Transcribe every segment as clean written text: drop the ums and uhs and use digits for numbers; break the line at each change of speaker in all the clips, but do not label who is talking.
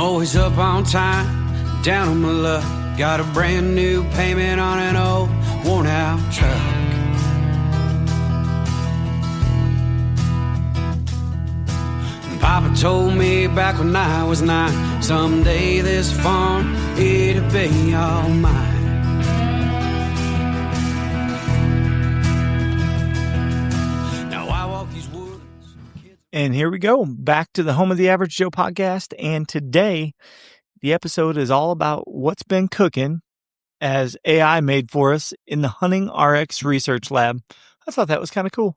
always up on time, down on my luck. Got a brand new payment on an old worn out truck. Papa told me back when I was 9, someday this farm, it'll be all mine. Now I walk these woods.
And here we go, back to the Home of the Average Joe podcast. And today, the episode is all about what's been cooking as AI made for us in the Hunting RX Research Lab. I thought that was kind of cool.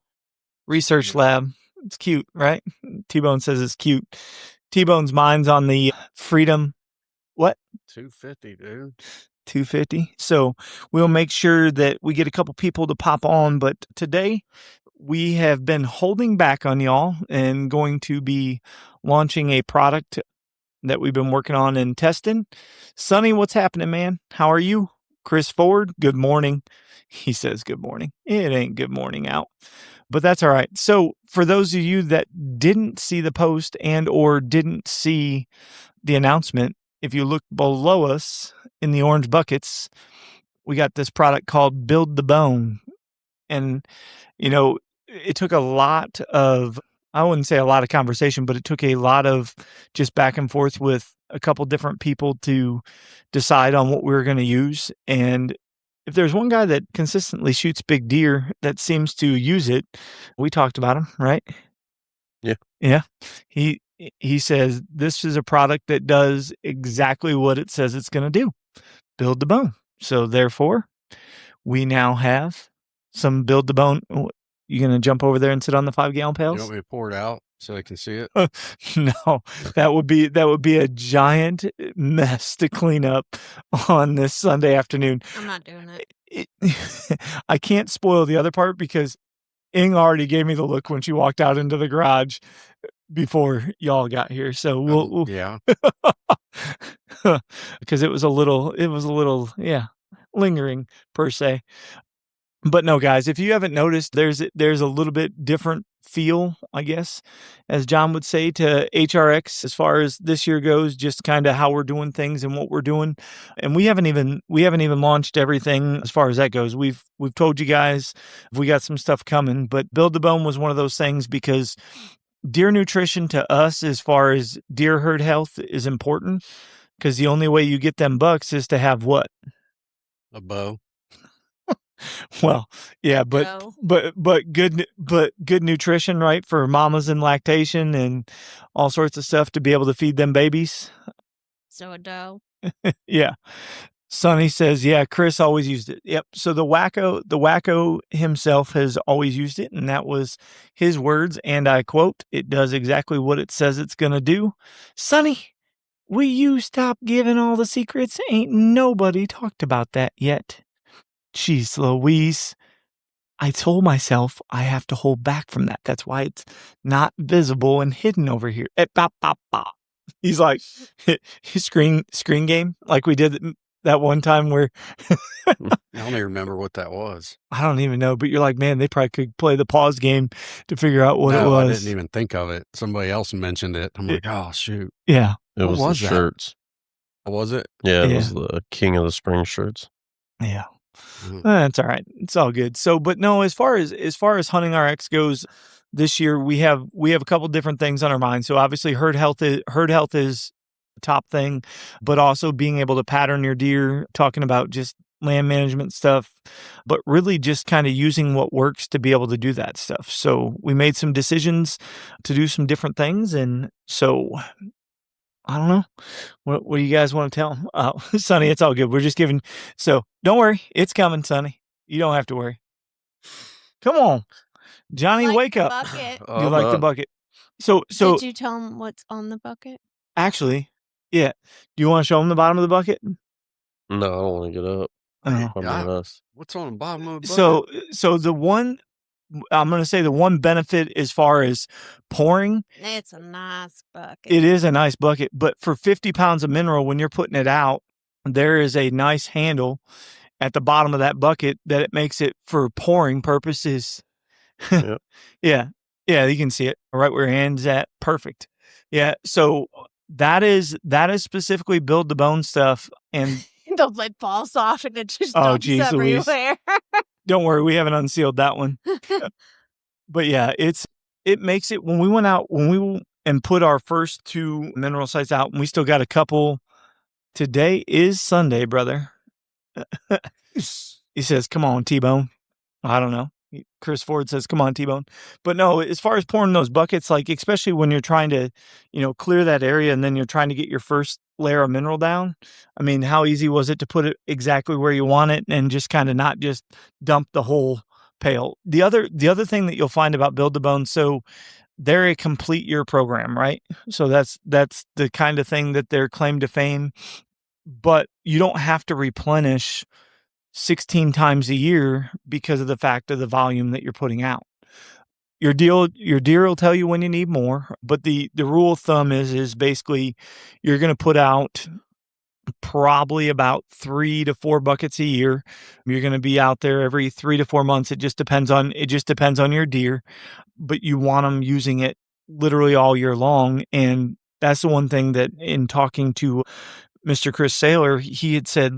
Research Lab. It's cute, right? T-Bone says it's cute. T-Bone's mind's on the Freedom, what?
250, dude.
250. So we'll make sure that we get a couple people to pop on. But today we have been holding back on y'all and going to be launching a product that we've been working on and testing. Sonny, what's happening, man? How are you? Chris Ford, good morning. He says good morning. It ain't good morning out, but that's all right. So for those of you that didn't see the post and or didn't see the announcement, if you look below us in the orange buckets, we got this product called Build the Bone. And, you know, it took a lot of, I wouldn't say a lot of conversation, but it took a lot of just back and forth with a couple different people to decide on what we were going to use. And if there's one guy that consistently shoots big deer that seems to use it, we talked about him, right?
Yeah.
Yeah. He says this is a product that does exactly what it says it's going to do. Build the bone. So therefore, we now have some Build the Bone. You going to jump over there and sit on the 5-gallon pails?
You want me to pour it out so they can see it?
No, that would be a giant mess to clean up on this Sunday afternoon.
I'm not doing it.
I can't spoil the other part because Ing already gave me the look when she walked out into the garage before y'all got here. So we'll
yeah,
because it was a little, lingering per se. But no, guys, if you haven't noticed, there's a little bit different feel, I guess, as John would say, to HRX as far as this year goes, just kind of how we're doing things and what we're doing. And we haven't even launched everything as far as that goes. We've told you guys we got some stuff coming, but Build the Bone was one of those things because deer nutrition to us as far as deer herd health is important because the only way you get them bucks is to have what?
a bow.
Well, yeah, but good nutrition, right? For mamas and lactation and all sorts of stuff to be able to feed them babies.
So a doe.
Yeah. Sonny says, yeah, Chris always used it. Yep. So the wacko himself has always used it. And that was his words. And I quote, it does exactly what it says it's going to do. Sonny, will you stop giving all the secrets? Ain't nobody talked about that yet. Jeez Louise, I told myself I have to hold back from that. That's why it's not visible and hidden over here. He's like, screen game, like we did that one time where...
I don't even remember what that was.
I don't even know, but you're like, man, they probably could play the pause game to figure out what it was.
I didn't even think of it. Somebody else mentioned it. I'm like, oh, shoot.
Yeah.
It was the shirts.
Was it?
Yeah, it was the King of the Spring shirts.
Yeah. That's all right. It's all good. So, but no, as far as Hunting RX goes, this year we have a couple different things on our mind. So obviously herd health is the top thing, but also being able to pattern your deer, talking about just land management stuff, but really just kind of using what works to be able to do that stuff. So we made some decisions to do some different things. And so I don't know. What do you guys want to tell them? Oh, Sonny, it's all good. We're just giving. So don't worry. It's coming, Sonny. You don't have to worry. Come on. Johnny, wake up.
Bucket.
You like the bucket. So
Did you tell him what's on the bucket?
Actually, yeah. Do you want to show him the bottom of the bucket?
No, I don't want to get up.
What's on the bottom of the bucket?
So the one, I'm going to say the one benefit as far as pouring.
It's a nice bucket.
It is a nice bucket, but for 50 pounds of mineral, when you're putting it out, there is a nice handle at the bottom of that bucket that it makes it for pouring purposes.
Yep.
Yeah. Yeah. You can see it right where your hand's at. Perfect. Yeah. So That is specifically build the bone stuff. And
The lid falls off and it just
oh,
dumps
geez Louise.
everywhere.
Don't worry, we haven't unsealed that one. But yeah, it makes it, when we went out, and put our first 2 mineral sites out, and we still got a couple. Today is Sunday, brother. He says, come on, T-Bone. I don't know. Chris Ford says, come on, T-Bone. But no, as far as pouring those buckets, like, especially when you're trying to, clear that area and then you're trying to get your first layer of mineral down. I mean, how easy was it to put it exactly where you want it and just kind of not just dump the whole pail? The other thing that you'll find about Build the Bone, so they're a complete year program, right? So that's the kind of thing that they're claim to fame, but you don't have to replenish 16 times a year because of the fact of the volume that you're putting out. Your deer will tell you when you need more, but the rule of thumb is basically you're going to put out probably about 3 to 4 buckets a year. You're going to be out there every 3 to 4 months. It just depends on your deer, but you want them using it literally all year long. And that's the one thing that, in talking to Mr. Chris Saylor, he had said,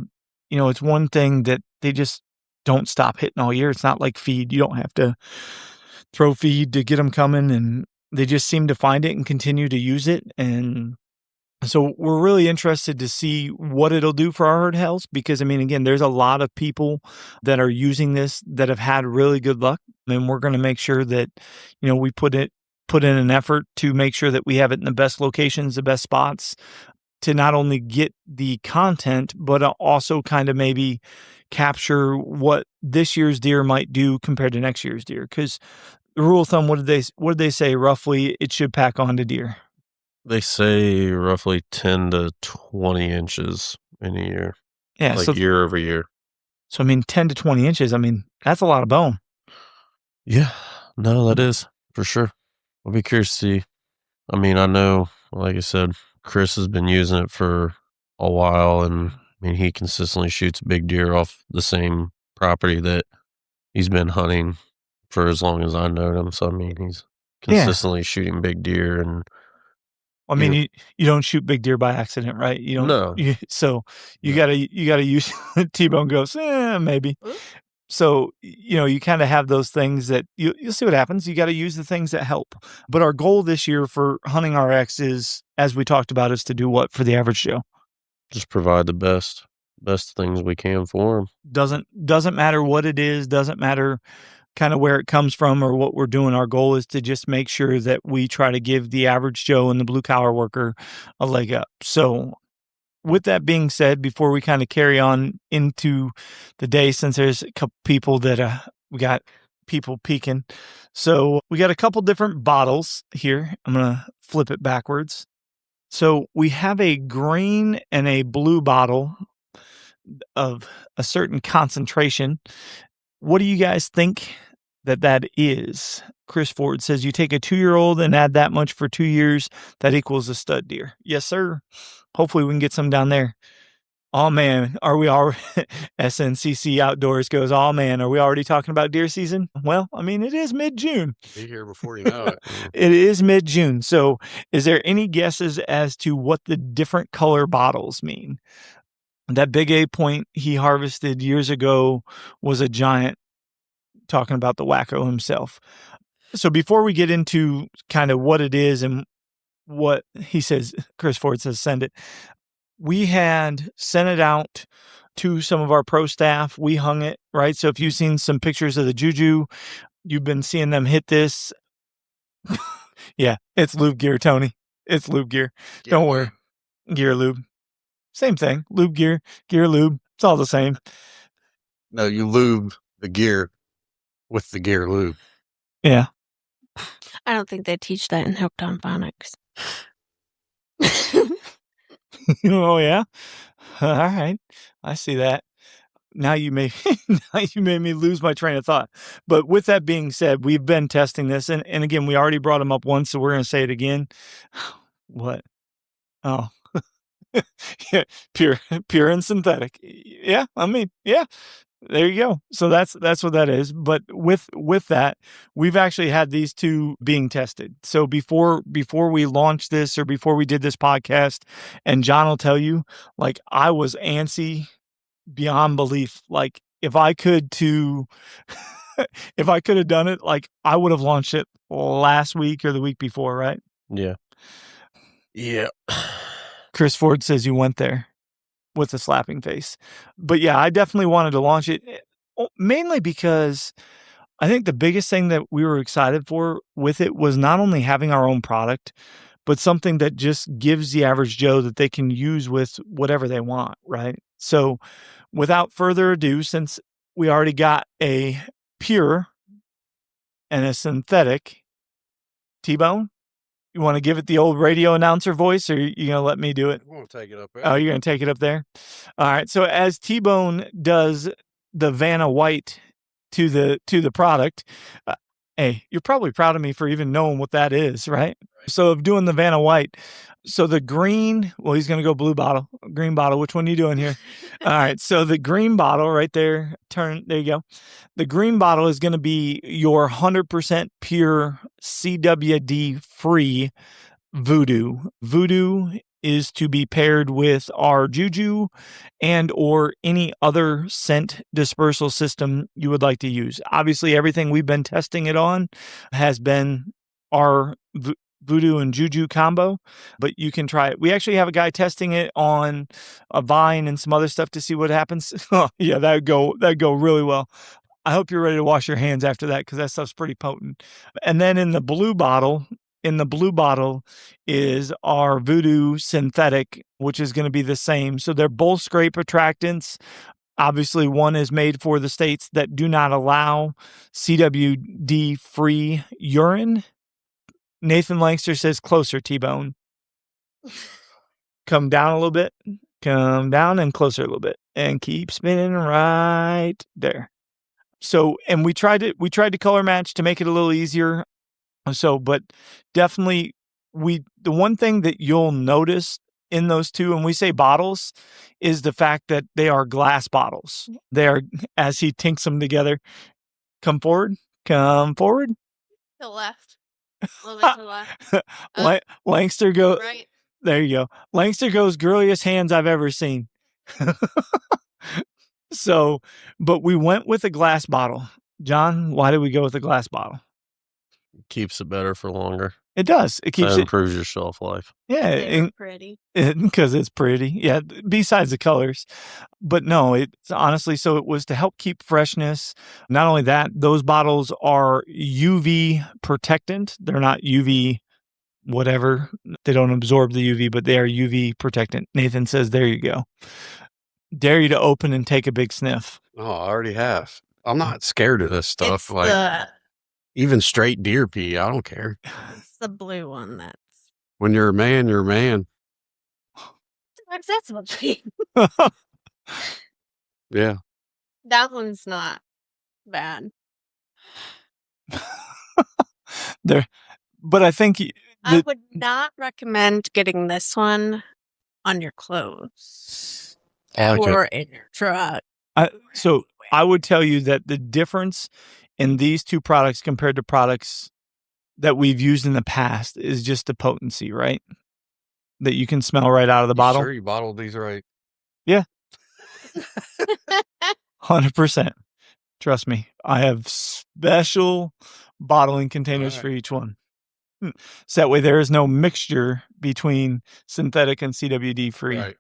it's one thing that they just don't stop hitting all year. It's not like feed. You don't have to throw feed to get them coming, and they just seem to find it and continue to use it. And so we're really interested to see what it'll do for our herd health, because, I mean, again, there's a lot of people that are using this that have had really good luck, and we're going to make sure that, we put in an effort to make sure that we have it in the best locations, the best spots, to not only get the content, but also kind of maybe capture what this year's deer might do compared to next year's deer. Because the rule of thumb, what did they say roughly it should pack on to deer?
They say roughly 10 to 20 inches in a year.
Yeah,
like
so
year over year.
So, I mean, 10 to 20 inches, I mean, that's a lot of bone.
Yeah, no, that is for sure. I'll be curious to see. I mean, I know, like I said, Chris has been using it for a while, and I mean, he consistently shoots big deer off the same property that he's been hunting for as long as I know him. So, I mean, he's consistently shooting big deer. And
I mean, you don't shoot big deer by accident, right? You don't.
No.
You gotta use T-Bone goes, maybe. So, you kind of have those things that you'll see what happens. You got to use the things that help. But our goal this year for Hunting RX is, as we talked about, is to do what for the average Joe?
Just provide the best things we can for him.
Doesn't matter what it is. Doesn't matter kind of where it comes from or what we're doing. Our goal is to just make sure that we try to give the average Joe and the blue collar worker a leg up. So, with that being said, before we kind of carry on into the day, since there's a couple people that we got people peeking. So we got a couple different bottles here. I'm going to flip it backwards. So we have a green and a blue bottle of a certain concentration. What do you guys think that is? Chris Ford says you take a 2-year-old and add that much for 2 years. That equals a stud deer. Yes, sir. Hopefully we can get some down there. Oh man, are we already, SNCC Outdoors goes, oh man, are we already talking about deer season? Well, I mean, it is mid-June.
Be here before you know it.
It is mid-June. So is there any guesses as to what the different color bottles mean? That big 8-point he harvested years ago was a giant, talking about the wacko himself. So before we get into kind of what it is and what he says, Chris Ford says, send it. We had sent it out to some of our pro staff. We hung it, right? So if you've seen some pictures of the JuJu, you've been seeing them hit this. Yeah, it's lube gear, Tony. It's lube gear. Don't worry. Gear lube. Same thing. Lube gear, gear lube. It's all the same.
No, you lube the gear with the gear lube.
Yeah.
I don't think they teach that in Hooked on Phonics.
Oh yeah. All right. I see that. Now you made me lose my train of thought. But with that being said, we've been testing this, and again, we already brought them up once, so we're going to say it again. What? Oh, yeah, pure and synthetic. Yeah, I mean, yeah. There you go. So that's what that is. But with that, we've actually had these two being tested. So before we launched this or before we did this podcast, and John will tell you, like, I was antsy beyond belief. Like, if I could if I could have done it, like, I would have launched it last week or the week before, right?
Yeah. Yeah.
Chris Ford says you went there with a slapping face. But yeah, I definitely wanted to launch it, mainly because I think the biggest thing that we were excited for with it was not only having our own product, but something that just gives the average Joe that they can use with whatever they want, right? So without further ado, since we already got a pure and a synthetic, T-Bone, you want to give it the old radio announcer voice, or you going to let me do it?
I'm going to take it up there.
Oh, you're going to take it up there? All right. So as T-Bone does the Vanna White to the product, hey, you're probably proud of me for even knowing what that is, right? So of doing the Vanna White. So the green, well, he's going to go green bottle. Which one are you doing here? All right. So the green bottle right there, there you go. The green bottle is going to be your 100% pure CWD-free VuDU. VuDU is to be paired with our JuJu and or any other scent dispersal system you would like to use. Obviously, everything we've been testing it on has been our VuDU and JuJu combo, but you can try it. We actually have a guy testing it on a Vine and some other stuff to see what happens. Oh, yeah, that'd go really well. I hope you're ready to wash your hands after that, because that stuff's pretty potent. And then in the blue bottle is our VuDU synthetic, which is going to be the same. So they're both scrape attractants. Obviously, one is made for the states that do not allow CWD-free urine. Nathan Langster says closer, T-Bone. Come down a little bit. Come down and closer a little bit. And keep spinning right there. So, and we tried to color match to make it a little easier. So, but definitely the one thing that you'll notice in those two, and we say bottles, is the fact that they are glass bottles. They are, as he tinks them together. Come forward. To
the left. A little bit to the left.
Langster goes
Right.
There you go. Langster goes girliest hands I've ever seen. So, but we went with a glass bottle. John, why did we go with a glass bottle?
Keeps it better for longer.
It does. It keeps
That
it.
improves your shelf life.
Yeah,
Pretty.
Because it's pretty. Yeah, besides the colors. But no, it's honestly, so it was to help keep freshness. Not only that, those bottles are UV protectant. They're not UV whatever. They don't absorb the UV, but they are UV protectant. Nathan says, there you go. Dare you to open and take a big sniff.
Oh, I already have. I'm not scared of this stuff.
It's
even straight deer pee, I don't care.
it's the blue one that's
When you're a man, you're a man.
accessible.
Yeah.
That one's not bad.
But I think
I would not recommend getting this one on your clothes or in your truck.
So I would tell you that the difference in these two products compared to products that we've used in the past is just the potency, right? That you can smell right out of the bottle.
Sure, you bottled these right.
Yeah. 100%. Trust me. I have special bottling containers for each one. So that way there is no mixture between synthetic and CWD-free.
Right.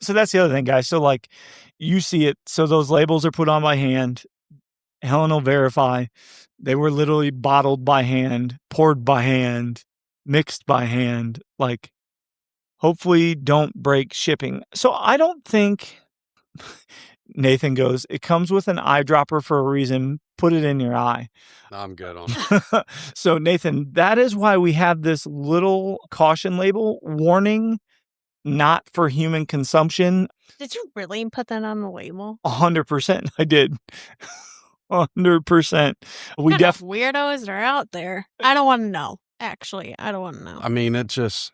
So that's the other thing, guys. So like you see it. So those labels are put on by hand. Helen will verify. They were literally bottled by hand, poured by hand, mixed by hand. Like, hopefully don't break shipping. So I don't think, Nathan goes, it comes with an eyedropper for a reason. Put it in your eye.
No, I'm good on it.
So Nathan, that is why we have this little caution label warning, not for human consumption.
Did you really put that on the label?
100%. I did. 100%.
What kind of weirdos are out there? I don't want to know. Actually, I don't want to know.
I mean, it's just,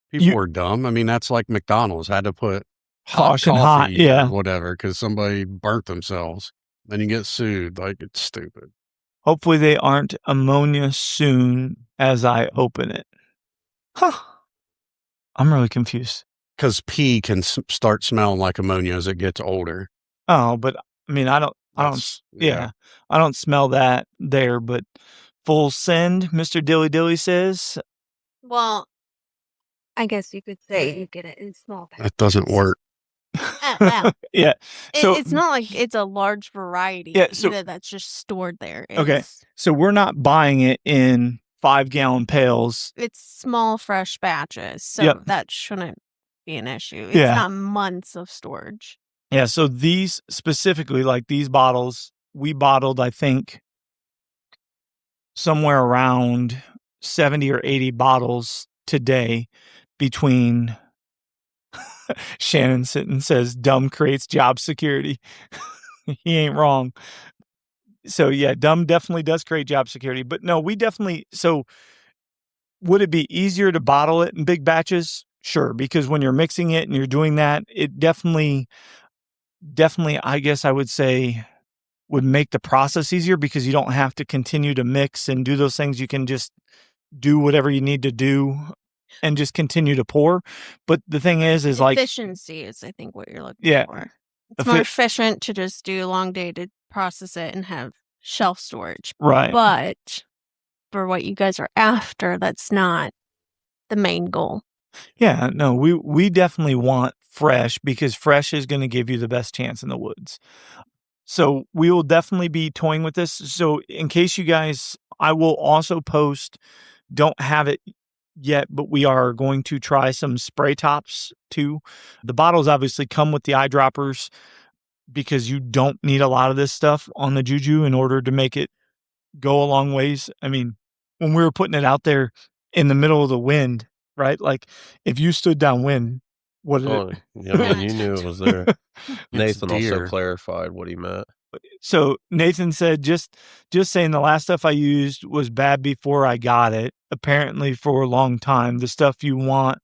people are dumb. I mean, that's like McDonald's had to put
Caution
coffee
hot, yeah.
or whatever because somebody burnt themselves. Then you get sued. Like, it's stupid.
Hopefully they aren't ammonia soon as I open it. Huh. I'm really confused.
Because pee can start smelling like ammonia as it gets older.
Oh, but I mean, I don't smell that there, but full send, Mr. Dilly Dilly says.
Well,
I guess you could say you get it in small packs.
That doesn't work.
well,
Yeah. So
it's not like it's a large variety
Yeah, so-
either that's just stored there.
Okay.
It's,
so we're not buying it in 5-gallon pails.
it's small, fresh batches, so
Yep.
that shouldn't be an issue. It's
Yeah.
not months of storage.
Yeah, so these specifically, like these bottles, we bottled, I think, somewhere around 70 or 80 bottles today between Shannon Sitton says dumb creates job security. He ain't wrong. So yeah, dumb definitely does create job security. But no, we definitely, so would it be easier to bottle it in big batches? Sure, because when you're mixing it and you're doing that, it definitely, I guess I would say, would make the process easier because you don't have to continue to mix and do those things. You can just do whatever you need to do and just continue to pour. But the thing is like,
Efficiency is, I think, what you're looking
Yeah.
for. It's more efficient to just do long dated, process it, and have shelf storage.
right.
But for what you guys are after, that's not the main goal.
Yeah, no, we definitely want fresh because fresh is going to give you the best chance in the woods. So we will definitely be toying with this. So in case you guys, I will also post, don't have it yet, but we are going to try some spray tops too. The bottles obviously come with the eyedroppers because you don't need a lot of this stuff on the JuJu in order to make it go a long ways. I mean, when we were putting it out there in the middle of the wind, right? Like if you stood downwind, what did it?
I mean, you knew it was there. Nathan also
deer.
clarified what he meant.
So Nathan said, just saying the last stuff I used was bad before I got it. Apparently for a long time, the stuff you want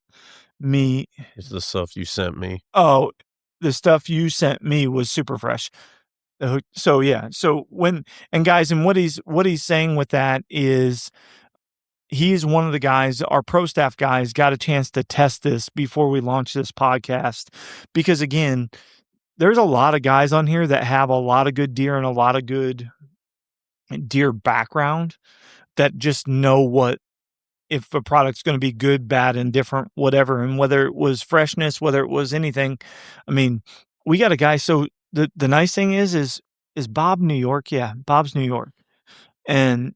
me.
It's the stuff you sent me.
Oh, the stuff you sent me was super fresh. So yeah. So and guys, and what he's saying with that is he's one of the guys, our pro staff guys got a chance to test this before we launched this podcast. Because again, there's a lot of guys on here that have a lot of good deer and a lot of good deer background that just know what, if a product's going to be good, bad, and different, whatever. And whether it was freshness, whether it was anything, I mean, we got a guy. So the nice thing is Bob New York? Yeah, Bob's New York. And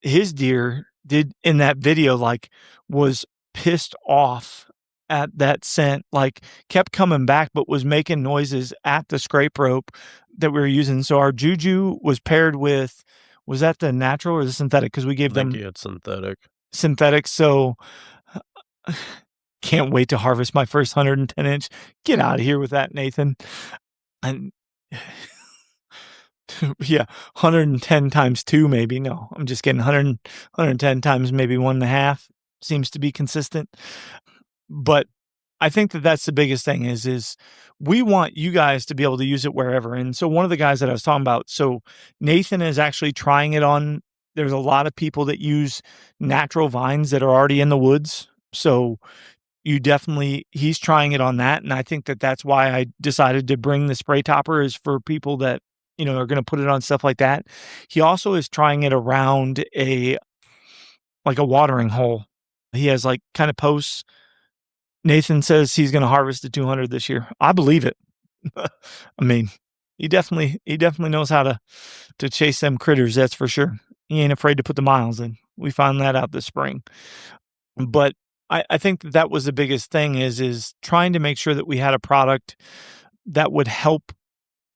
his deer did in that video, like was pissed off at that scent, like kept coming back, but was making noises at the scrape rope that we were using. So our JuJu was paired with, was that the natural or the synthetic? Because we gave them synthetic. So can't wait to harvest my first 110 inch. Get out of here with that, Nathan. And yeah, 110 times 2, maybe. No, I'm just kidding. 110 times maybe 1.5 seems to be consistent. But I think that's the biggest thing is we want you guys to be able to use it wherever. And so one of the guys that I was talking about, so Nathan is actually trying it on. There's a lot of people that use natural vines that are already in the woods. So he's trying it on that. And I think that's why I decided to bring the spray topper, is for people that, are going to put it on stuff like that. He also is trying it around a watering hole. He has like kind of posts. Nathan says he's going to harvest the 200 this year. I believe it. I mean, he definitely knows how to chase them critters. That's for sure. He ain't afraid to put the miles in. We found that out this spring. But I think that was the biggest thing is trying to make sure that we had a product that would help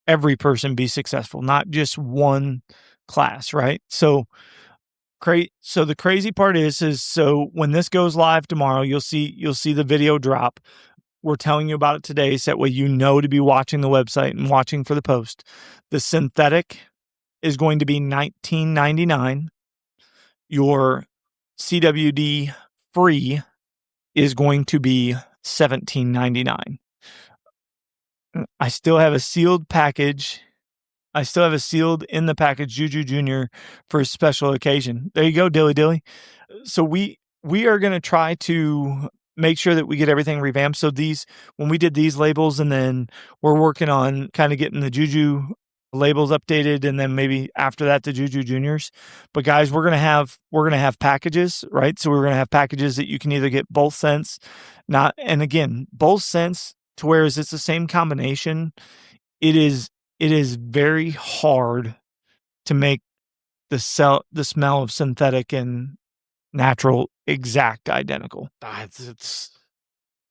every person be successful, not just one class, right? So the crazy part is so when this goes live tomorrow, you'll see the video drop. We're telling you about it today, so that way to be watching the website and watching for the post. The synthetic is going to be $19.99. Your CWD-free is going to be $17.99. I still have a sealed package. I still have a sealed in the package JuJu Junior for a special occasion. There you go, Dilly Dilly. So we are going to try to make sure that we get everything revamped. So when we did these labels, and then we're working on kind of getting the JuJu labels updated, and then maybe after that the JuJu Juniors. But guys, we're gonna have packages, right? So we're gonna have packages that you can either get both scents, and again, both scents, to whereas it's the same combination. It is very hard to make the smell of synthetic and natural exact identical.
It's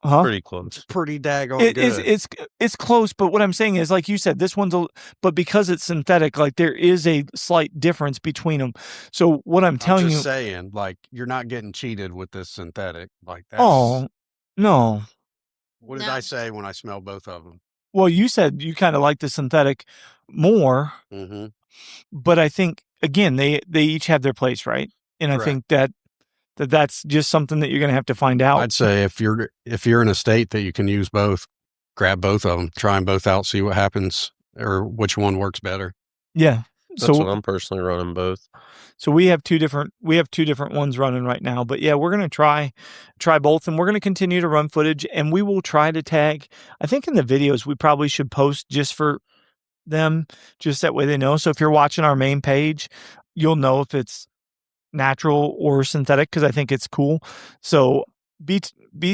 Pretty close.
pretty daggone good.
It's close, but what I'm saying is, like you said, this one's but because it's synthetic, like there is a slight difference between them. So what I'm telling you,
saying, like, you're not getting cheated with this synthetic. Like, that's,
oh no.
what did
No.
I say when I smelled both of them?
Well, you said you kind of like the synthetic more,
Mm-hmm.
but I think again they each have their place, right? And
Correct.
I think that's just something that you're going to have to find out.
I'd say if you're in a state that you can use both, grab both of them, try them both out, see what happens, or which one works better.
Yeah.
That's
So
what I'm personally running both.
So we have two different ones running right now. But yeah, we're going to try both, and we're going to continue to run footage, and we will try to tag. I think in the videos we probably should post just for them, just that way they know. So if you're watching our main page, you'll know if it's natural or synthetic, because I think it's cool. So be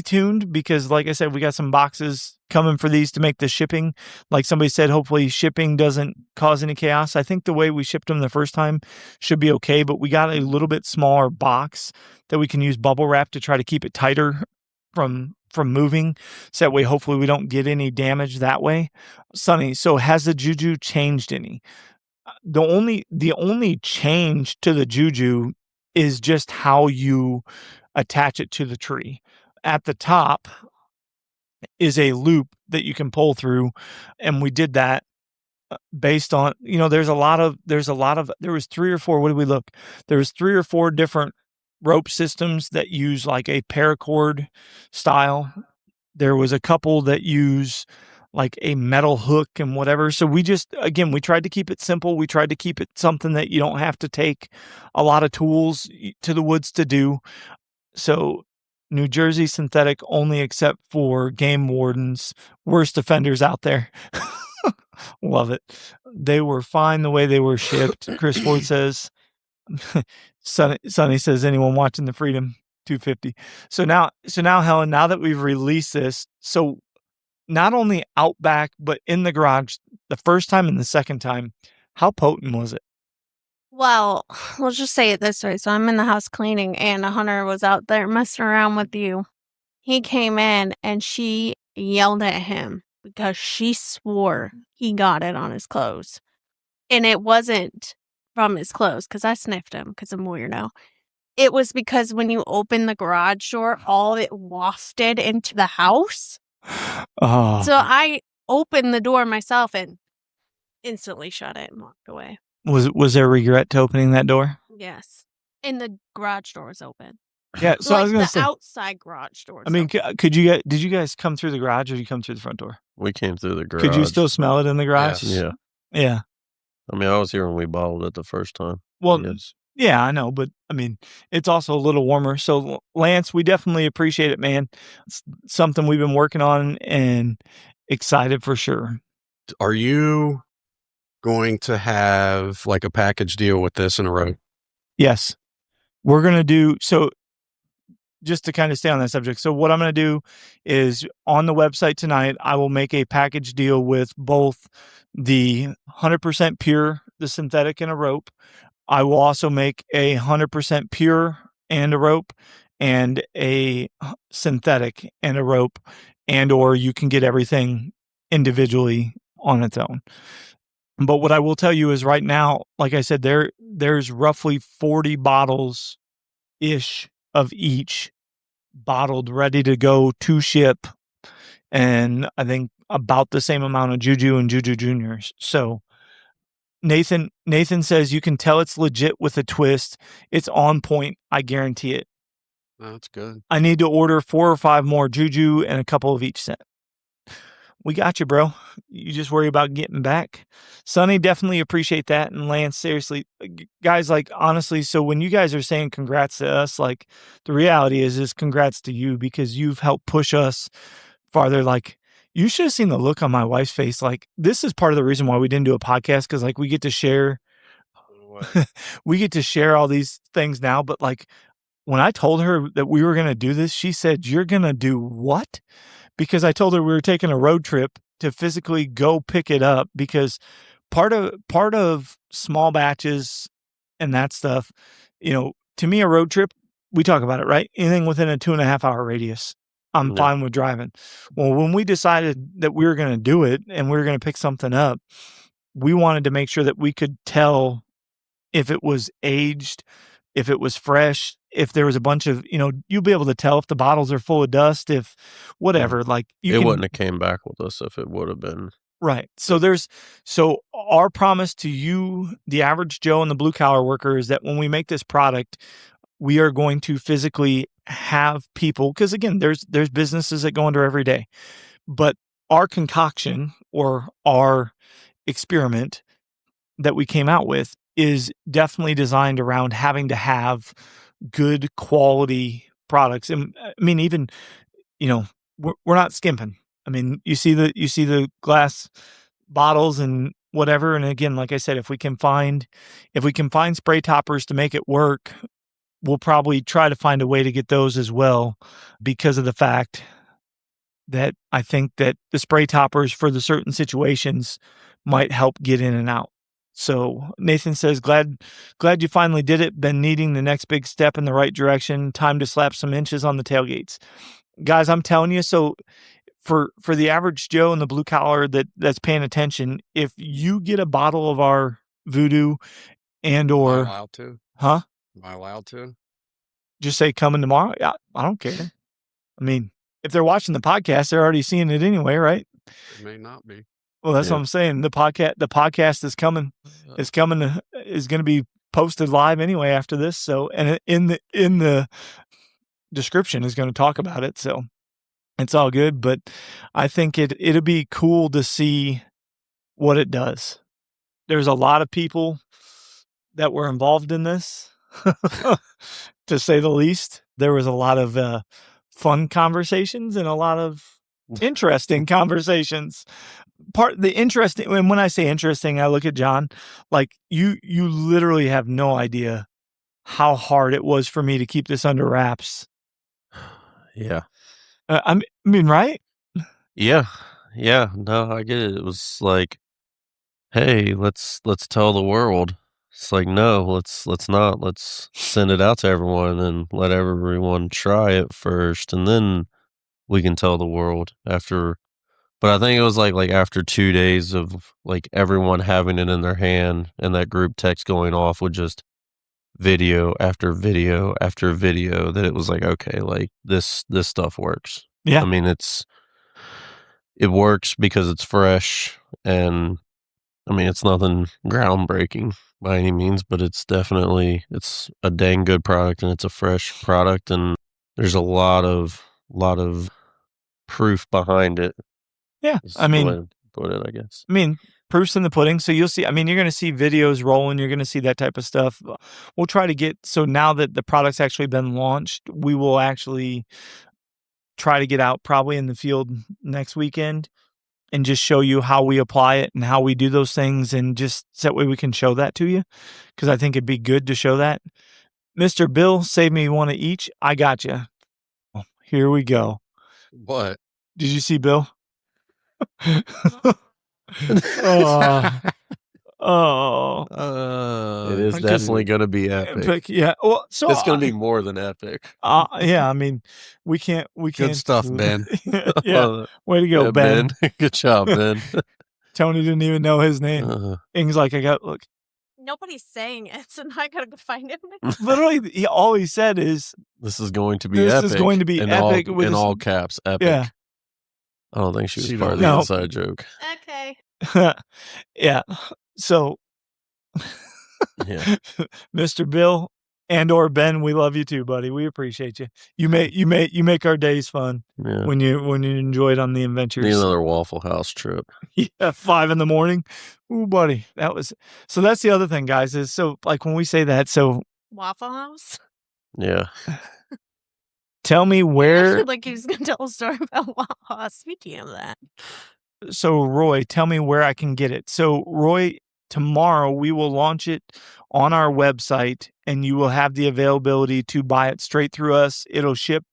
tuned, because like I said, we got some boxes coming for these to make the shipping. Like somebody said, hopefully shipping doesn't cause any chaos. I think the way we shipped them the first time should be okay, but we got a little bit smaller box that we can use bubble wrap to try to keep it tighter from moving, so that way hopefully we don't get any damage that way. Sonny, so has the JuJu changed any? The only change to the JuJu is just how you attach it to the tree. At the top is a loop that you can pull through, and we did that based on, there was 3 or 4, what did we look? There was 3 or 4 different rope systems that use like a paracord style. There was a couple that use like a metal hook and whatever. So we tried to keep it simple. We tried to keep it something that you don't have to take a lot of tools to the woods to do. So New Jersey synthetic only, except for game wardens, worst offenders out there. Love it. They were fine the way they were shipped. Chris Ford says. Sonny says, anyone watching the Freedom 250. So now, Helen, now that we've released this, so not only out back, but in the garage, the first time and the second time, how potent was it?
Well, let's just say it this way. So I'm in the house cleaning, and a hunter was out there messing around with you. He came in, and she yelled at him because she swore he got it on his clothes. And it wasn't from his clothes, because I sniffed him because I'm a weirdo. It was because when you open the garage door, all of it wafted into the house.
Oh.
So I opened the door myself and instantly shut it and walked away.
Was there regret to opening that door?
Yes. And the garage door was open.
Yeah, so I was going to say,
the outside garage door.
I mean, did you guys come through the garage, or did you come through the front door?
We came through the garage.
Could you still smell it in the garage?
Yes.
Yeah.
Yeah.
I mean, I was here when we bottled it the first time.
Well,
Yes.
yeah, I know, but I mean, it's also a little warmer. So Lance, we definitely appreciate it, man. It's something we've been working on and excited for sure.
Are you going to have like a package deal with this in a row?
Yes. We're going to do, so just to kind of stay on that subject. So what I'm going to do is on the website tonight, I will make a package deal with both the 100% pure, the synthetic, and a rope. I will also make a 100% pure and a rope, and a synthetic and a rope, and or you can get everything individually on its own. But what I will tell you is right now, like I said, there's roughly 40 bottles ish of each bottled, ready to go to ship, and I think about the same amount of JuJu and JuJu Juniors. So Nathan says you can tell it's legit with a twist. It's on point. I guarantee it.
That's good.
I need to order 4 or 5 more JuJu and a couple of each scent. we got you, bro. You just worry about getting back. Sonny, definitely appreciate that. And Lance, seriously, guys, like, honestly, so when you guys are saying congrats to us, like, the reality is congrats to you because you've helped push us farther. Like, you should have seen the look on my wife's face. Like, this is part of the reason why we didn't do a podcast, because, like, we get to share all these things now. But, like, when I told her that we were going to do this, she said, "You're going to do what?" Because I told her we were taking a road trip to physically go pick it up, because part of small batches and that stuff, to me, a road trip, we talk about it, right? Anything within a 2.5 hour radius, I'm fine with driving. Well, when we decided that we were going to do it and we were going to pick something up, we wanted to make sure that we could tell if it was aged, if it was fresh, if there was a bunch of, you'll be able to tell if the bottles are full of dust, if whatever, like
it wouldn't have came back with us if it would have been.
Right. So our promise to you, the average Joe and the blue collar worker, is that when we make this product, we are going to physically have people, because again, there's businesses that go under every day, but our concoction or our experiment that we came out with is definitely designed around having to have good quality products. And I mean, even, we're not skimping. I mean, you see the glass bottles and whatever. And again, like I said, if we can find spray toppers to make it work, we'll probably try to find a way to get those as well, because of the fact that I think that the spray toppers for the certain situations might help get in and out. So Nathan says, glad you finally did it. Been needing the next big step in the right direction. Time to slap some inches on the tailgates. Guys, I'm telling you, so for the average Joe and the blue collar that's paying attention, if you get a bottle of our VuDU
Am I allowed to?
Huh?
Am I allowed to?
Just say coming tomorrow. Yeah, I don't care. I mean, if they're watching the podcast, they're already seeing it anyway, right?
It may not be.
Well, that's what I'm saying. The podcast is coming. It's coming. Is going to be posted live anyway after this. So, and in the description is going to talk about it. So, it's all good. But I think it'll be cool to see what it does. There's a lot of people that were involved in this, to say the least. There was a lot of fun conversations and a lot of interesting conversations. And when I say interesting, I look at John, like you literally have no idea how hard it was for me to keep this under wraps.
Yeah.
I mean, right?
Yeah. No, I get it. It was like, hey, let's tell the world. It's like, no, let's not. Let's send it out to everyone and let everyone try it first, and then we can tell the world after. But I think it was like after 2 days of like everyone having it in their hand and that group text going off with just video after video after video, that it was like, okay, like this stuff works.
Yeah.
I mean, it works because it's fresh, and I mean, it's nothing groundbreaking by any means, but it's a dang good product, and it's a fresh product, and there's a lot of proof behind it.
Yeah. I mean,
I guess.
I mean, proof's in the pudding. So you'll see, I mean, you're going to see videos rolling. You're going to see that type of stuff. We'll try to so now that the product's actually been launched, we will actually try to get out probably in the field next weekend and just show you how we apply it and how we do those things. And just that way we can show that to you, because I think it'd be good to show that. Mr. Bill, save me one of each. I got you. Oh, here we go.
What?
Did you see Bill?
It is definitely going to be epic.
Yeah. Well, so
it's going to be more than epic.
Yeah. I mean, we can't.
Good stuff, Ben.
Yeah. Way to go,
Yeah,
Ben.
Good job, Ben.
Tony didn't even know his name. Ing's like, look.
Nobody's saying it, so now I gotta go find him.
Literally, all he said is,
"This is going to be epic."
This is going to be epic.
In all caps, epic.
Yeah.
I don't think she was part of the inside joke.
Okay.
Yeah. So,
yeah.
Mr. Bill, And or Ben, we love you too, buddy. We appreciate you. You make our days fun
Yeah.
when you enjoy it on the
Need
adventures.
another Waffle House trip.
Yeah, 5 a.m. Ooh, buddy, so that's the other thing, guys. Is so like when we say that, so
Waffle House?
Yeah.
tell me where.
Like he was going to tell a story about Waffle House. Speaking of that.
So Roy, tell me where I can get it. So Roy, tomorrow we will launch it on our website, and you will have the availability to buy it straight through us. It'll ship.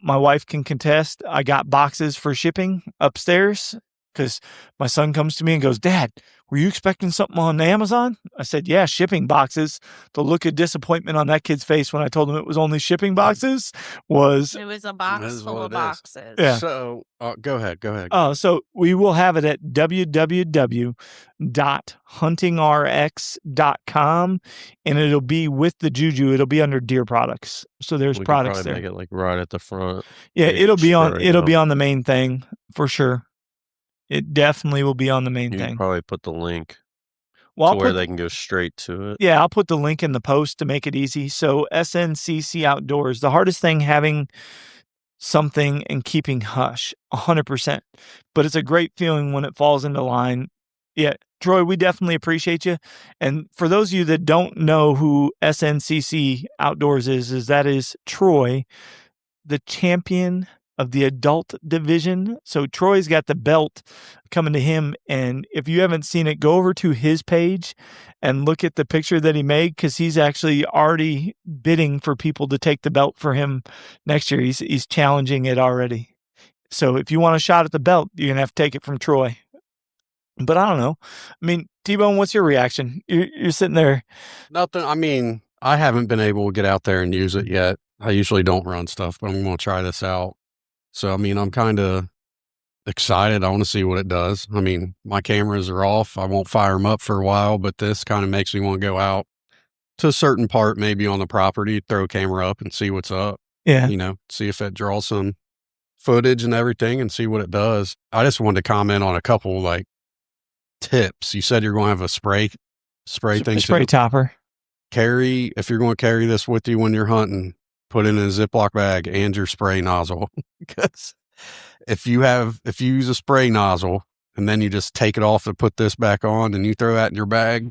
My wife can contest. I got boxes for shipping upstairs because my son comes to me and goes, "Dad, were you expecting something on Amazon?" I said, "Yeah, shipping boxes." The look of disappointment on that kid's face when I told him it was only shipping boxes was.
It was a box
is
full
what
of
it is.
boxes.
Yeah.
So go ahead.
So we will have it at www.huntingrx.com, and it'll be with the JuJu. It'll be under deer products. So there's
We could
products
probably
there.
make it like right at the front.
Yeah,
Make it
it'll be on
spray
the main thing for sure. It definitely will be on the main
You
thing.
could probably put the link
Well,
to where they can go straight to it.
Yeah, I'll put the link in the post to make it easy. So SNCC Outdoors, the hardest thing having something and keeping hush, 100%. But it's a great feeling when it falls into line. Yeah, Troy, we definitely appreciate you. And for those of you that don't know who SNCC Outdoors is that is Troy, the champion of the adult division. So Troy's got the belt coming to him. And if you haven't seen it, go over to his page and look at the picture that he made, because he's actually already bidding for people to take the belt for him next year. He's challenging it already. So if you want a shot at the belt, you're going to have to take it from Troy. But I don't know. I mean, T-Bone, what's your reaction? You're sitting there.
Nothing. I mean, I haven't been able to get out there and use it yet. I usually don't run stuff, but I'm going to try this out. So, I mean, I'm kind of excited. I want to see what it does. I mean, my cameras are off. I won't fire them up for a while, but this kind of makes me want to go out to a certain part, maybe on the property, throw a camera up and see what's up.
Yeah.
See if it draws some footage and everything and see what it does. I just wanted to comment on a couple like tips. You said you're going to have a spray thing.
Spray topper.
If you're going to carry this with you when you're hunting, put it in a Ziploc bag and your spray nozzle. Because if you use a spray nozzle and then you just take it off to put this back on and you throw that in your bag,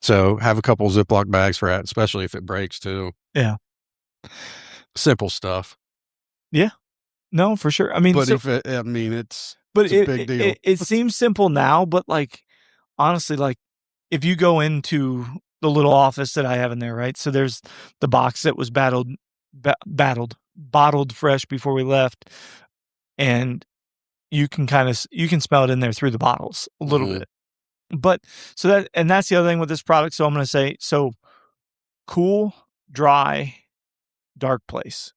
so have a couple Ziploc bags for that, especially if it breaks too.
Yeah.
Simple stuff.
Yeah. No, for sure. I mean,
but it's a big deal.
It seems simple now, but like, honestly, like if you go into the little office that I have in there, right? So there's the box that was bottled fresh before we left. And you can smell it in there through the bottles a little bit. But that's the other thing with this product. So I'm going to say, cool, dry, dark place.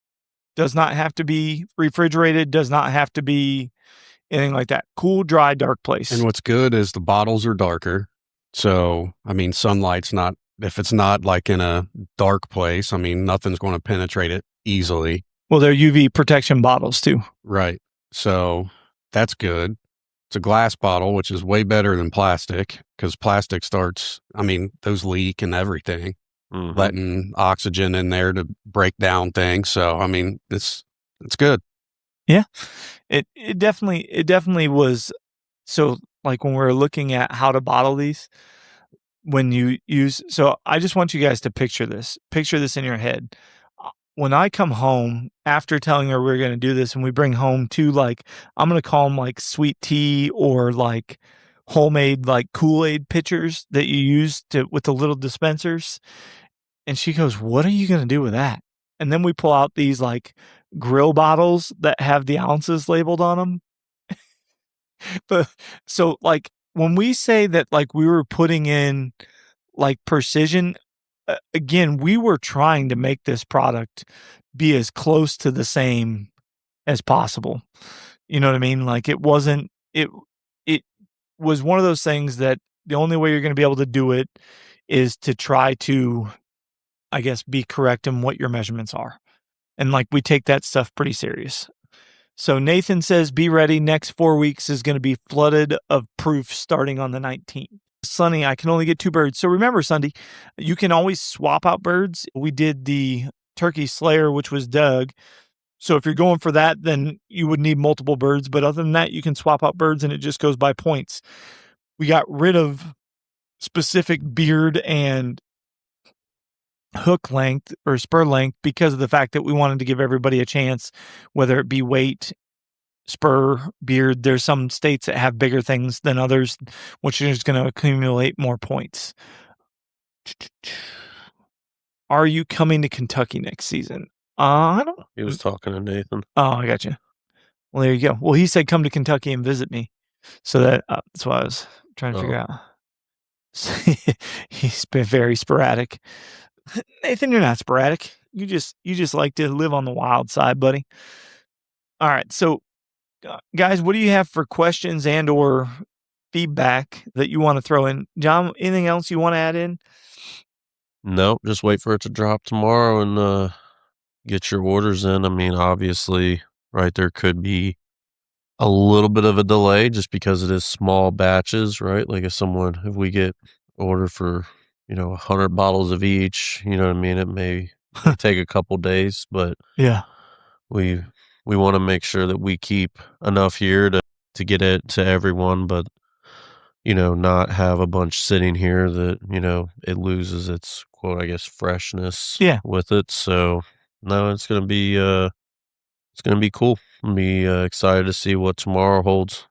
Does not have to be refrigerated, does not have to be anything like that. Cool, dry, dark place.
And what's good is the bottles are darker. So, I mean, if it's not like in a dark place, I mean, nothing's going to penetrate it easily.
Well, they're UV protection bottles too.
Right. So that's good. It's a glass bottle, which is way better than plastic, because plastic those leak and everything, letting oxygen in there to break down things. So, I mean, it's good.
Yeah, it definitely was. So like when we're looking at how to bottle these, so I just want you guys to picture this in your head. When I come home after telling her we're going to do this, and we bring home two, like, I'm going to call them like sweet tea or like homemade like Kool-Aid pitchers that you use with the little dispensers. And she goes, "What are you going to do with that?" And then we pull out these like grill bottles that have the ounces labeled on them. But so like when we say that, like we were putting in like precision, again, we were trying to make this product be as close to the same as possible. You know what I mean? Like it was one of those things that the only way you're going to be able to do it is to try to, I guess, be correct in what your measurements are. And like we take that stuff pretty serious. So Nathan says, be ready. Next 4 weeks is going to be flooded of proof starting on the 19th. Sonny, I can only get 2 birds. So remember, Sunday, you can always swap out birds. We did the turkey slayer, which was Doug. So if you're going for that, then you would need multiple birds. But other than that, you can swap out birds and it just goes by points. We got rid of specific beard and hook length or spur length because of the fact that we wanted to give everybody a chance, whether it be weight, spur, beard. There's some states that have bigger things than others, which is going to accumulate more points. Are you coming to Kentucky next season? I don't know.
He was talking to Nathan.
Oh, I got you. Well, there you go. Well, he said come to Kentucky and visit me. So that's what I was trying to figure out. He's been very sporadic. Nathan, you're not sporadic. You just like to live on the wild side, buddy. All right. So, guys, what do you have for questions and or feedback that you want to throw in? John, anything else you want to add in?
No, just wait for it to drop tomorrow and get your orders in. I mean, obviously, right, there could be a little bit of a delay just because it is small batches, right? Like if we get order for, 100 bottles of each, you know what I mean? It may take a couple days, but
yeah,
we want to make sure that we keep enough here to get it to everyone, but not have a bunch sitting here that, it loses its quote, I guess, freshness with it. So no, it's going to be cool. I'm be excited to see what tomorrow holds.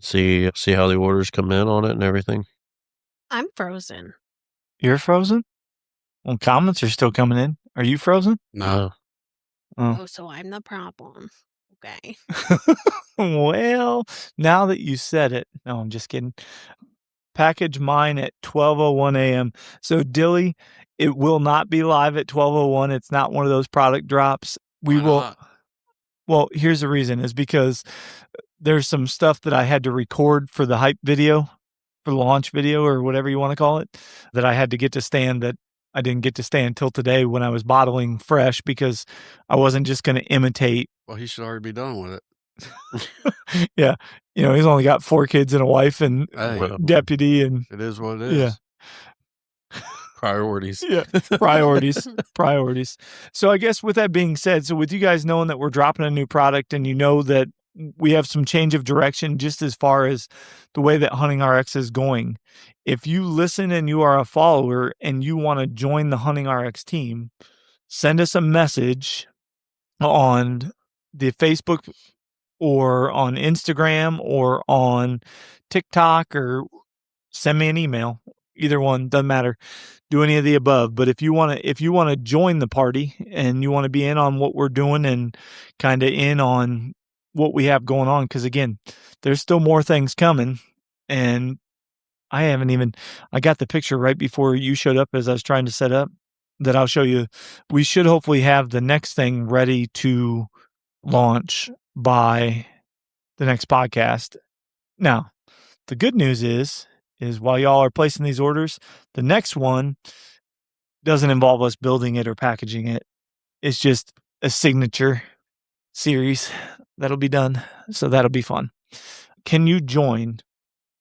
See how the orders come in on it and everything.
I'm frozen.
You're frozen? Well, comments are still coming in. Are you frozen?
No.
Oh, so I'm the problem. Okay.
Well, now that you said it, no, I'm just kidding. Package mine at 12:01 a.m. So, Dilly, it will not be live at 12:01. It's not one of those product drops. We will. Well, here's the reason is because there's some stuff that I had to record for the hype video, for the launch video or whatever you want to call it, that I had to get to stand that I didn't get to stay until today when I was bottling fresh because I wasn't just going to imitate.
Well, he should already be done with
it. Yeah. He's only got 4 kids and a wife and deputy and
it is what it is.
Yeah.
Priorities.
Yeah. Priorities. So I guess with that being said, so with you guys knowing that we're dropping a new product and that we have some change of direction just as far as the way that Hunting RX is going, if you listen and you are a follower and you want to join the Hunting RX team, send us a message on the Facebook or on Instagram or on TikTok or send me an email. Either one, doesn't matter. Do any of the above. But if you want to join the party and you want to be in on what we're doing and kind of in on what we have going on, because again, there's still more things coming. And I got the picture right before you showed up as I was trying to set up that I'll show you. We should hopefully have the next thing ready to launch by the next podcast. Now, the good news is while y'all are placing these orders, the next one doesn't involve us building it or packaging it. It's just a signature series that'll be done. So that'll be fun. Can you join?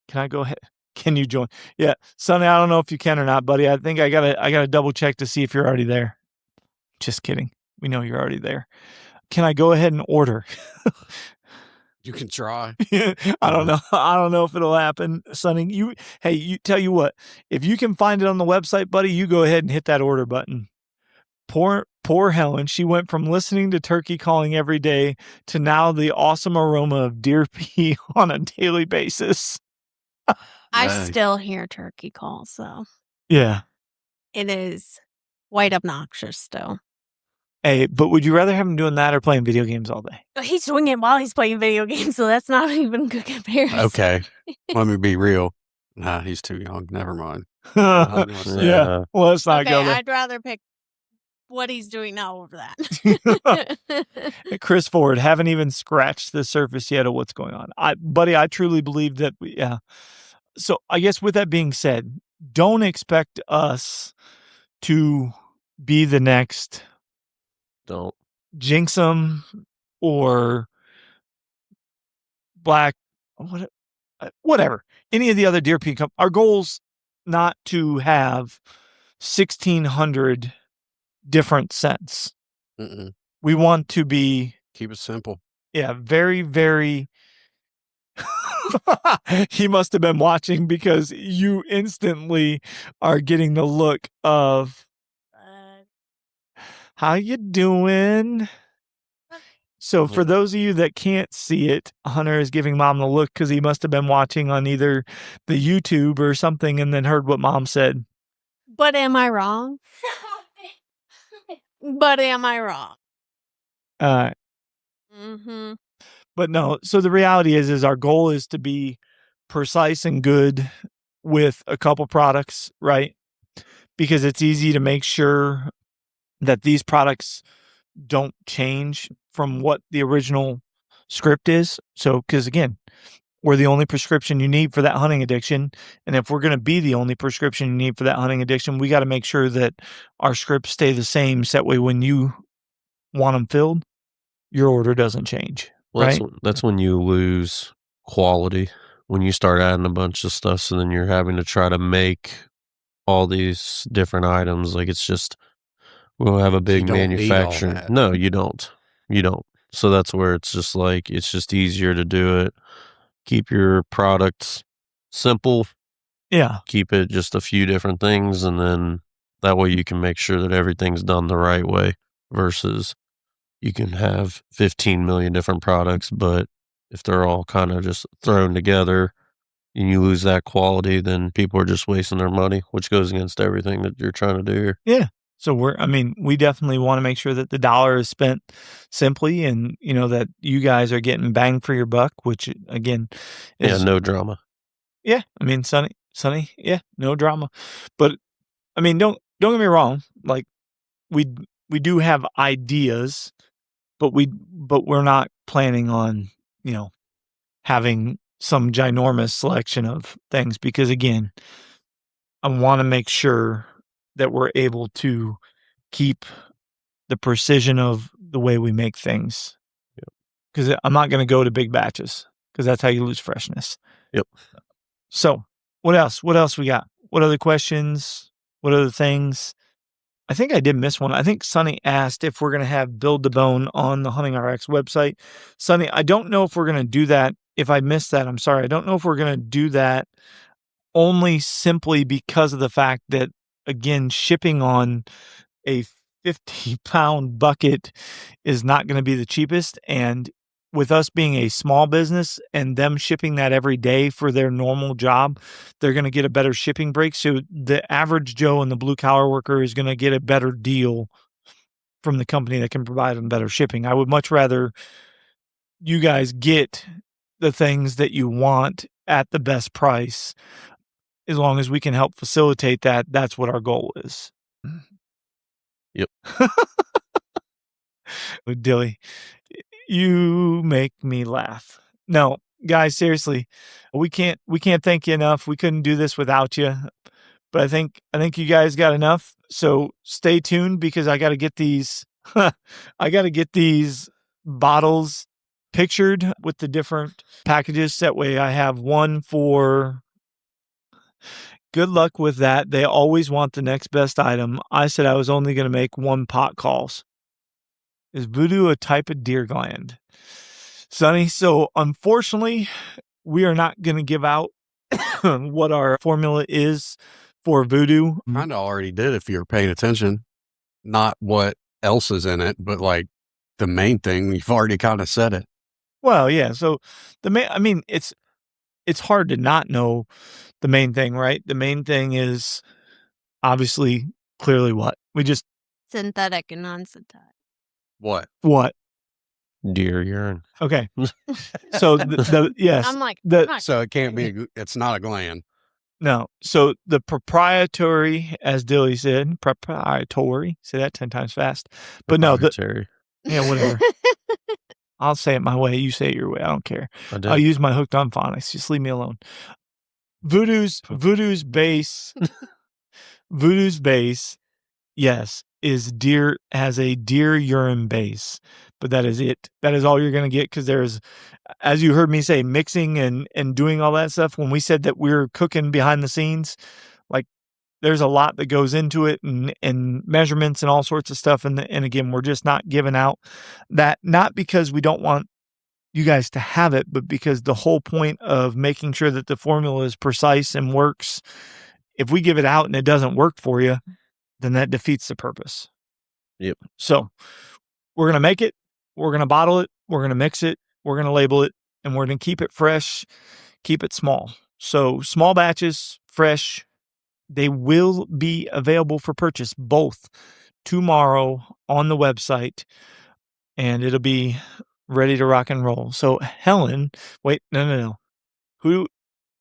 Can I go ahead? Can you join? Yeah. Sonny, I don't know if you can or not, buddy. I think I gotta double check to see if you're already there. Just kidding. We know you're already there. Can I go ahead and order?
You can try.
I don't know. I don't know if it'll happen, Sonny. You tell you what, if you can find it on the website, buddy, you go ahead and hit that order button. Poor Helen. She went from listening to turkey calling every day to now the awesome aroma of deer pee on a daily basis.
I still hear turkey calls, though.
Yeah.
It is quite obnoxious still.
Hey, but would you rather have him doing that or playing video games all day?
He's doing it while he's playing video games, so that's not even a good comparison.
Okay. Let me be real. Nah, he's too young. Never mind.
Yeah. Well, let's not go there.
I'd rather pick what he's doing now over that.
Chris Ford, haven't even scratched the surface yet of what's going on. Buddy, I truly believe that So I guess with that being said, don't expect us to be the next
Don't
Jinx 'em or Black, whatever. Any of the other deer pea companies. Our goals not to have 1,600 different scents.
Mm-mm.
We want to be,
Keep it simple.
very, very. He must have been watching because you instantly are getting the look of, how you doing? So for those of you that can't see it, Hunter is giving Mom the look because he must have been watching on either the YouTube or something and then heard what Mom said.
But am I wrong? But am I wrong? Mm-hmm.
But no, so the reality is our goal is to be precise and good with a couple products, right? Because it's easy to make sure that these products don't change from what the original script is. So, because again, we're the only prescription you need for that hunting addiction. And if we're going to be the only prescription you need for that hunting addiction, we got to make sure that our scripts stay the same. So that way, when you want them filled, your order doesn't change.
Well,
right?
That's when you lose quality. When you start adding a bunch of stuff, so then you're having to try to make all these different items. Like, it's just, we'll have a big
don't need all
manufacturing.
that.
No, you don't. You don't. So that's where it's just like, it's just easier to do it. Keep your products simple.
Yeah.
Keep it just a few different things, and then that way you can make sure that everything's done the right way, versus you can have 15 million different products, but if they're all kind of just thrown together and you lose that quality, then people are just wasting their money, which goes against everything that you're trying to do here.
Yeah. So we definitely want to make sure that the dollar is spent simply, and that you guys are getting bang for your buck, which again is
no drama.
Yeah. Sonny, yeah, no drama. But don't get me wrong, like we do have ideas, but we're not planning on, having some ginormous selection of things, because again, I want to make sure that we're able to keep the precision of the way we make things. Because I'm not going to go to big batches, because that's how you lose freshness.
Yep.
So what else? What else we got? What other questions? What other things? I think I did miss one. I think Sonny asked if we're going to have Build the Bone on the Hunting RX website. Sonny, I don't know if we're going to do that. If I missed that, I'm sorry. I don't know if we're going to do that, only simply because of the fact that, again, shipping on a 50-pound bucket is not going to be the cheapest. And with us being a small business and them shipping that every day for their normal job, they're going to get a better shipping break. So the average Joe and the blue collar worker is going to get a better deal from the company that can provide them better shipping. I would much rather you guys get the things that you want at the best price. As long as we can help facilitate that, that's what our goal is.
Yep.
Dilly, you make me laugh. No, guys, seriously, we can't thank you enough. We couldn't do this without you. But I think you guys got enough. So stay tuned, because I got to get these bottles pictured with the different packages. That way I have one for. Good luck with that. They always want the next best item. I said I was only going to make one pot calls. Is VuDU a type of deer gland? Sonny, so unfortunately, we are not going to give out what our formula is for VuDU.
Kind of already did if you're paying attention. Not what else is in it, but like the main thing, you've already kind of said it.
Well, yeah. So it's hard to not know the main thing, right? The main thing is obviously clearly what? We just
Synthetic and non-synthetic.
What?
Deer urine.
Okay. So yes.
I'm like,
So it can't be, it's not a gland.
No. So the proprietary, as Dilly said, proprietary, say that 10 times fast. But no, yeah, whatever. I'll say it my way. You say it your way. I don't care. I'll use my hooked on phonics. Just leave me alone. VuDU's base, yes, has a deer urine base, but that is it. That is all you're going to get, because there's, as you heard me say, mixing and doing all that stuff. When we said that we're cooking behind the scenes, like there's a lot that goes into it and measurements and all sorts of stuff. And again, we're just not giving out that, not because we don't want you guys to have it, but because the whole point of making sure that the formula is precise and works, if we give it out and it doesn't work for you, then that defeats the purpose.
Yep.
So we're going to make it, we're going to bottle it, we're going to mix it, we're going to label it, and we're going to keep it fresh, keep it small. So small batches, fresh. They will be available for purchase both tomorrow on the website, and it'll be ready to rock and roll. So Helen, wait, no. Who?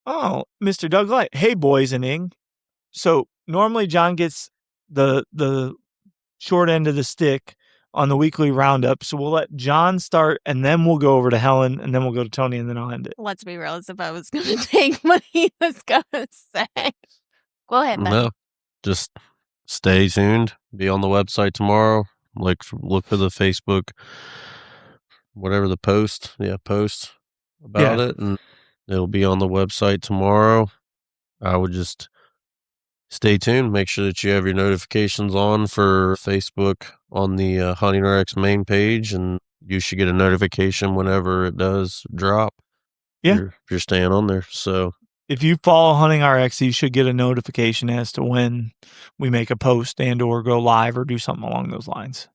Oh, Mr. Doug Light. Hey, boys and Ing. So normally John gets the short end of the stick on the weekly roundup. So we'll let John start, and then we'll go over to Helen, and then we'll go to Tony, and then I'll end it.
Let's be real, as if I was going to take what he was going to say. Go ahead, Ben.
No, just stay tuned. Be on the website tomorrow. Look for the Facebook, whatever the post about it, and it'll be on the website tomorrow. I would just stay tuned. Make sure that you have your notifications on for Facebook on the Hunting RX main page, and you should get a notification whenever it does drop.
Yeah.
If you're staying on there. So
if you follow Hunting RX, you should get a notification as to when we make a post and or go live or do something along those lines.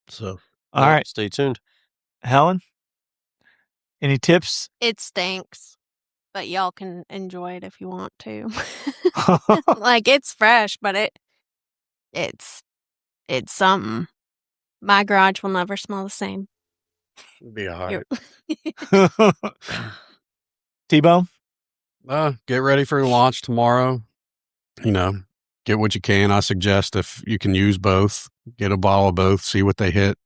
So
all right.
Stay tuned.
Helen, any tips?
It stinks, but y'all can enjoy it if you want to. Like, it's fresh, but it's something. My garage will never smell the same.
Be all right.
T-Bone?
Get ready for launch tomorrow. Get what you can. I suggest if you can use both, get a bottle of both, see what they hit,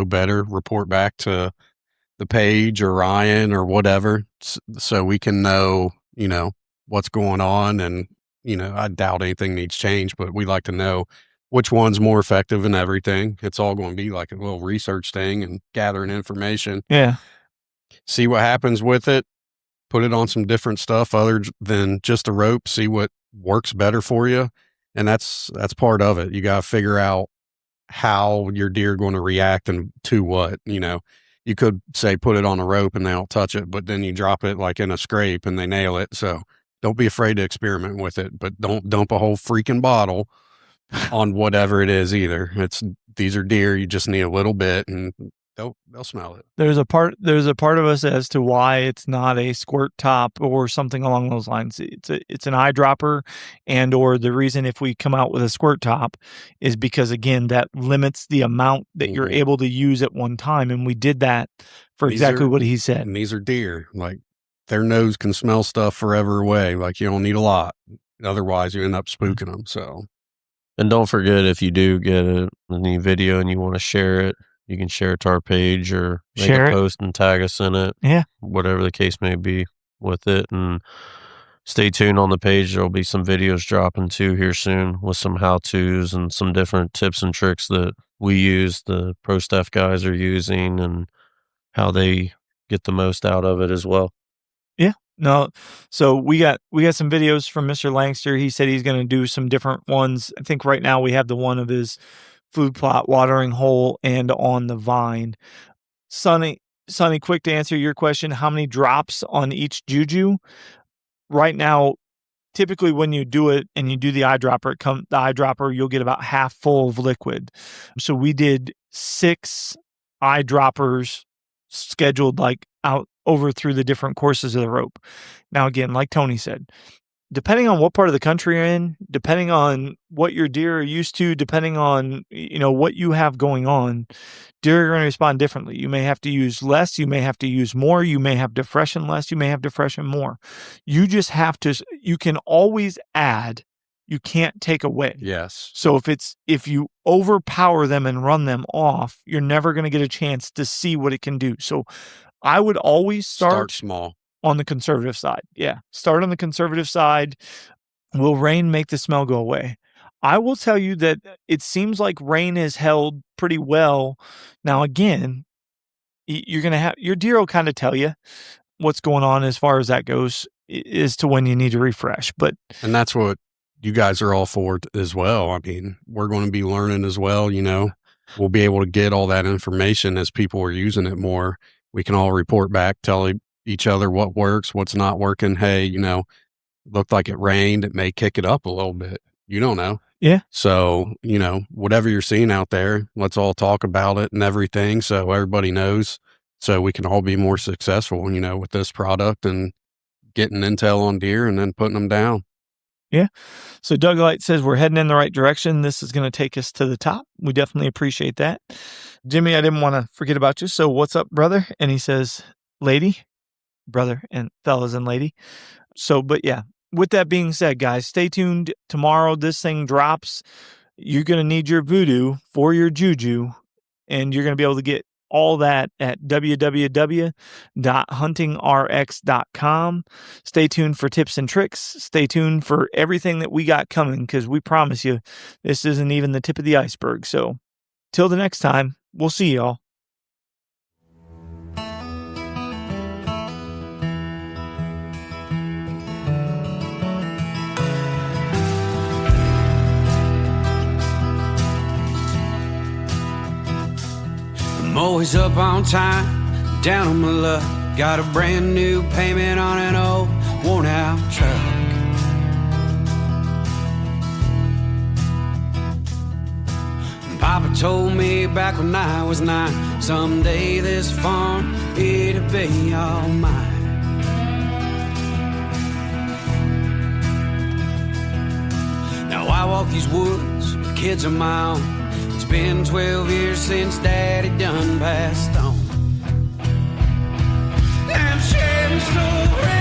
better, report back to the page or Ryan or whatever, so we can know, what's going on. And, I doubt anything needs change, but we like to know which one's more effective and everything. It's all going to be like a little research thing and gathering information.
Yeah.
See what happens with it. Put it on some different stuff other than just a rope, see what works better for you. And that's part of it. You got to figure out how your deer are going to react and to what. You could say put it on a rope and they don't touch it, but then you drop it like in a scrape and they nail it. So don't be afraid to experiment with it, but don't dump a whole freaking bottle on whatever it is either. These are deer. You just need a little bit and they'll smell it.
There's a part of us as to why it's not a squirt top or something along those lines. It's an eyedropper, and or the reason if we come out with a squirt top is because, again, that limits the amount that you're able to use at one time, and we did that for exactly what he said.
And these are deer. Like, their nose can smell stuff forever away. Like, you don't need a lot. Otherwise, you end up spooking them. So,
and don't forget, if you do get a new video and you want to share it, you can share it to our page or make a post and tag us in it.
Yeah.
Whatever the case may be with it. And stay tuned on the page. There'll be some videos dropping too here soon with some how-tos and some different tips and tricks that we use, the Pro Staff guys are using, and how they get the most out of it as well.
Yeah. No. So we got some videos from Mr. Langster. He said he's going to do some different ones. I think right now we have the one of his food plot, watering hole, and on the vine. Sonny, quick to answer your question, how many drops on each JuJu? Right now, typically when you do it and you do the eyedropper, you'll get about half full of liquid. So we did 6 eyedroppers scheduled like out over through the different courses of the rope. Now, again, like Tony said, depending on what part of the country you're in, depending on what your deer are used to, depending on, what you have going on, deer are going to respond differently. You may have to use less. You may have to use more. You may have to freshen less. You may have to freshen more. You just have to, you can always add. You can't take away.
Yes.
So if you overpower them and run them off, you're never going to get a chance to see what it can do. So I would always start
small.
On the conservative side. Yeah. Start on the conservative side. Will rain make the smell go away? I will tell you that it seems like rain is held pretty well. Now, again, you're going to have, your deer will kind of tell you what's going on as far as that goes as to when you need to refresh. And
that's what you guys are all for it as well. I mean, we're going to be learning as well, you know. We'll be able to get all that information as people are using it more. We can all report back, tell each other what works, what's not working. Hey, you know, looked like it rained. It may kick it up a little bit. You don't know.
Yeah.
So, you know, whatever you're seeing out there, let's all talk about it and everything so everybody knows, so we can all be more successful, you know, with this product and getting intel on deer and then putting them down.
Yeah. So Doug Light says we're heading in the right direction. This is going to take us to the top. We definitely appreciate that. Jimmy, I didn't want to forget about you. So what's up, brother? And he says, lady, brother, and fellas and lady. So, but yeah, with that being said, guys, stay tuned. Tomorrow, this thing drops. You're going to need your VuDU for your JuJu, and you're going to be able to get all that at www.huntingrx.com. Stay tuned for tips and tricks. Stay tuned for everything that we got coming, because we promise you, this isn't even the tip of the iceberg. So till the next time, we'll see y'all.
I'm always up on time, down on my luck. Got a brand new payment on an old, worn out truck. Papa told me back when I was 9, someday this farm, it'll be all mine. Now I walk these woods with kids of my own. It's been 12 years since Daddy done passed on. I'm sharing stories.